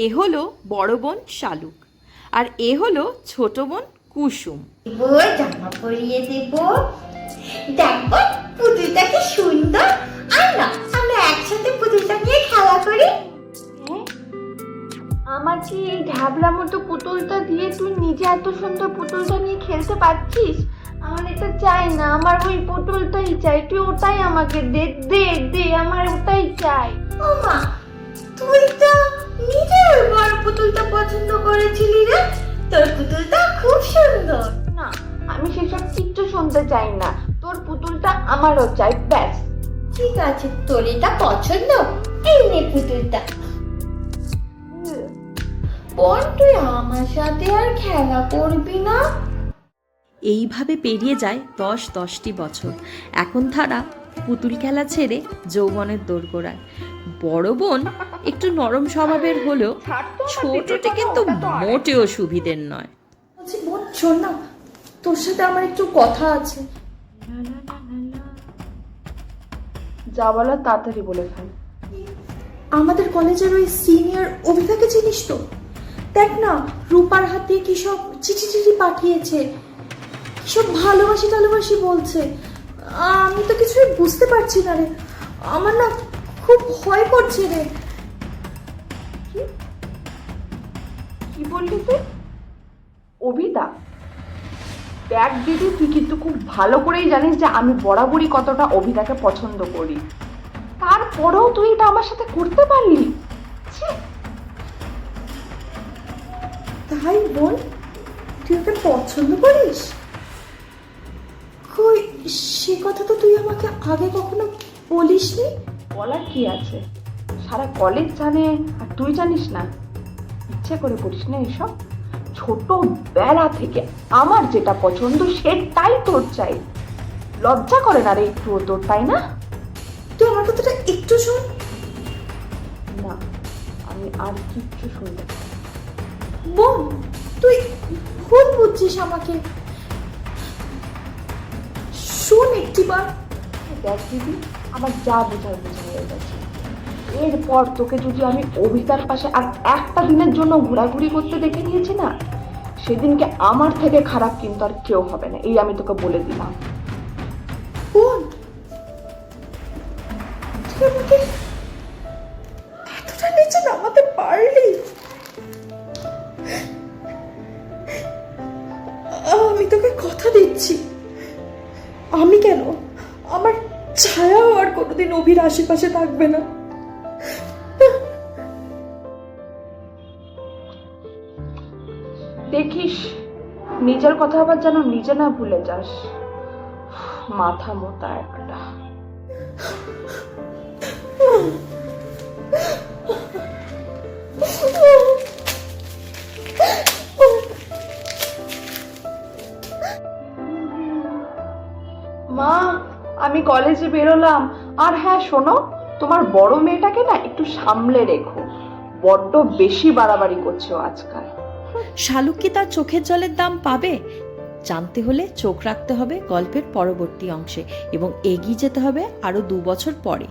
এ হলো বড় বোন শালুক, আর এ হলো ছোট বোন কুসুম। জামা পরিয়ে দেব, দেখো পুতুলটা কি সুন্দর। আর না, আমরা একসাথে পুতুলটা নিয়ে খেলা করি। আমাকে এই ঢাবলা মতো পুতুলটা দিয়ে তুই নিজে এত সুন্দর পুতুলটা নিয়ে খেলতে পারছিস? আমার এটা চাই না, আমার ওই পুতুলটাই চাই, তুই ওটাই আমাকে দে দে দে, আমার ওটাই চাই। ও মা, তুই তো নিজের বড় পুতুলটা পছন্দ করেছিলি রে। তোর পুতুলটা খুব সুন্দর। না, আমি সেসব কিচ্ছু শুনতে চাই না, তোর পুতুলটা আমারও চাই, ব্যাস। ঠিক আছে, তোর এটা পছন্দ, এই নে পুতুলটা। বোন, তুই আমার সাথে আর খেলা করবি না? এইভাবে পেরিয়ে যায় 10-10টি বছর। এখন তারা পুতুল খেলা ছেড়ে যৌবনের দোরগোড়ায়। বড় বোন একটু নরম স্বভাবের হলেও ছোটটি কিন্তু মোটেও সুবিধের নয়। বলছি বোন, শোন না, তোর সাথে আমার একটু কথা আছে। যা বলার তাড়াতাড়ি বলে ফেল। আমাদের কলেজের ওই সিনিয়র অভিধাকে চিনিস তো? দেখ না, রূপার হাতে কি সব চিঠি চিঠি পাঠিয়েছে, কি সব ভালোবাসি টালোবাসি বলছে। আমি তো কিছুই বুঝতে পারছি না রে, আমার না খুব ভয় করছে রে। কি বললি তুই? অভিদা? দেখ দিদি, তুই কিন্তু খুব ভালো করেই জানিস যে আমি বরাবরই কতটা অভিদাকে পছন্দ করি, তারপরেও তুই এটা আমার সাথে করতে পারলি? ছি! তাই বোন, তুই ওকে পছন্দ করিস? কই, সে কথা তো তুই আমাকে আগে কখনো বলিসনি। বলার কি আছে, সারা কলেজ জানে আর তুই জানিস না? ইচ্ছে করে করিস না এসব। ছোটবেলা থেকে আমার যেটা পছন্দ সেটাই তোর চাই। লজ্জা করে না রে একটুও তোর, তাই না? তুই আমার কথাটা একটু শোন। না, আমি আর কিচ্ছু শুনতে চাই না। বোন, তুই ভুল বুঝছিস আমাকে, শোন একটিবার। দেখ দিদি, আমার যা বোঝার বোঝা হয়ে গেছে। এরপর তোকে যদি আমি অভিতার পাশে আর একটা দিনের জন্য ঘোরাঘুরি করতে দেখে নিয়েছি না, সেদিনকে আমার থেকে খারাপ কিন্তু আর কেউ হবে না, এই আমি তোকে বলে দিলাম। বোন, তুই আমাকে এতটা নিচে নামাতে পারলি? আমি তোকে কথা দিচ্ছি, আমি কেন, আমার ছায়াও আর কোনোদিন অভির আশেপাশে থাকবে না। দেখিস, নিজের কথা আবার যেন নিজে না ভুলে যাস। মাথা মোটা একটা। মা, আমি কলেজে বেরোলাম। আর হ্যাঁ শোনো, তোমার বড় মেয়েটাকে না একটু সামলে রেখো, বড্ড বেশি বাড়াবাড়ি করছে ও আজকাল। শালুক কি তার চোখের জলের দাম পাবে? জানতে হলে চোখ রাখতে হবে গল্পের পরবর্তী অংশে এবং এগিয়ে যেতে হবে আরো 2 বছর পরে।